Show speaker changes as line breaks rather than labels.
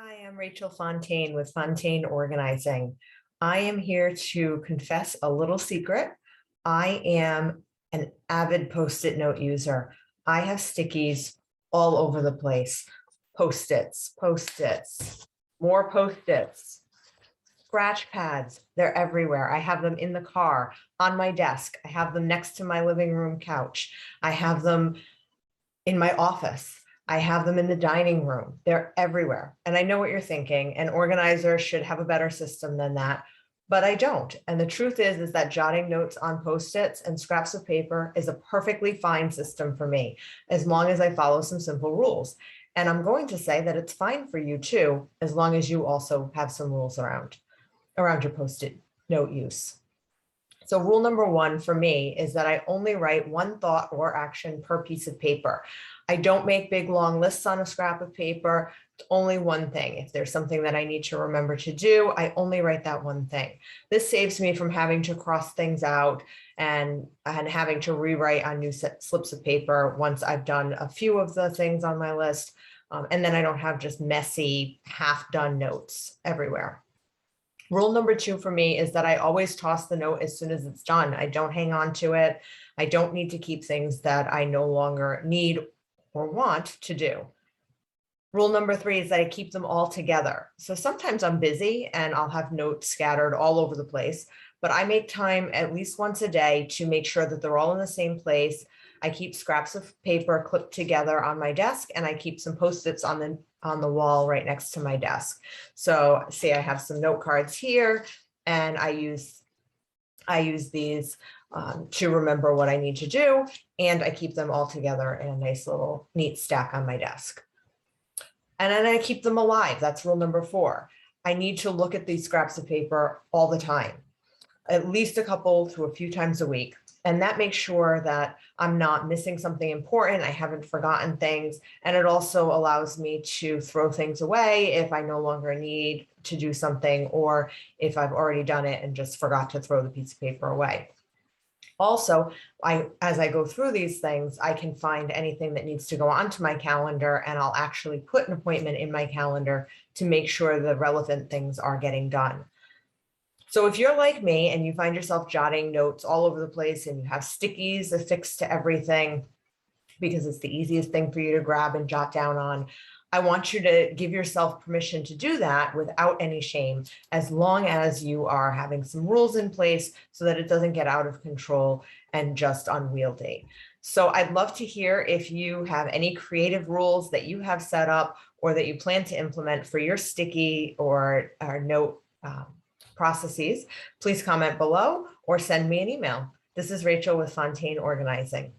Hi, I'm Rachel Fontaine with Fontaine Organizing. I am here to confess a little secret. I am an avid Post-it note user. I have stickies all over the place. Post-its, more Post-its, scratch pads, they're everywhere. I have them in the car, on my desk. I have them next to my living room couch. I have them in my office. I have them in the dining room. They're everywhere. And I know what you're thinking. An organizer should have a better system than that, but I don't. And the truth is that jotting notes on Post-its and scraps of paper is a perfectly fine system for me, as long as I follow some simple rules. And I'm going to say that it's fine for you too, as long as you also have some rules around your Post-it note use. So rule number one for me is that I only write one thought or action per piece of paper. I don't make big, long lists on a scrap of paper. It's only one thing. If there's something that I need to remember to do, I only write that one thing. This saves me from having to cross things out and having to rewrite on new slips of paper once I've done a few of the things on my list. And then I don't have just messy, half-done notes everywhere. Rule number two for me is that I always toss the note as soon as it's done. I don't hang on to it. I don't need to keep things that I no longer need or want to do. Rule number three is that I keep them all together. So sometimes I'm busy and I'll have notes scattered all over the place, but I make time at least once a day to make sure that they're all in the same place. I keep scraps of paper clipped together on my desk, and I keep some Post-its on the wall right next to my desk. So see, I have some note cards here, and I use these to remember what I need to do, and I keep them all together in a nice little neat stack on my desk. And then I keep them alive. That's rule number four. I need to look at these scraps of paper all the time, at least a couple to a few times a week. And that makes sure that I'm not missing something important. I haven't forgotten things. And it also allows me to throw things away if I no longer need to do something, or if I've already done it and just forgot to throw the piece of paper away. Also, as I go through these things, I can find anything that needs to go onto my calendar, and I'll actually put an appointment in my calendar to make sure the relevant things are getting done. So if you're like me and you find yourself jotting notes all over the place and you have stickies affixed to everything because it's the easiest thing for you to grab and jot down on, I want you to give yourself permission to do that without any shame, as long as you are having some rules in place so that it doesn't get out of control and just unwieldy. So I'd love to hear if you have any creative rules that you have set up or that you plan to implement for your sticky or note processes. Please comment below or send me an email. This is Rachel with Fontaine Organizing.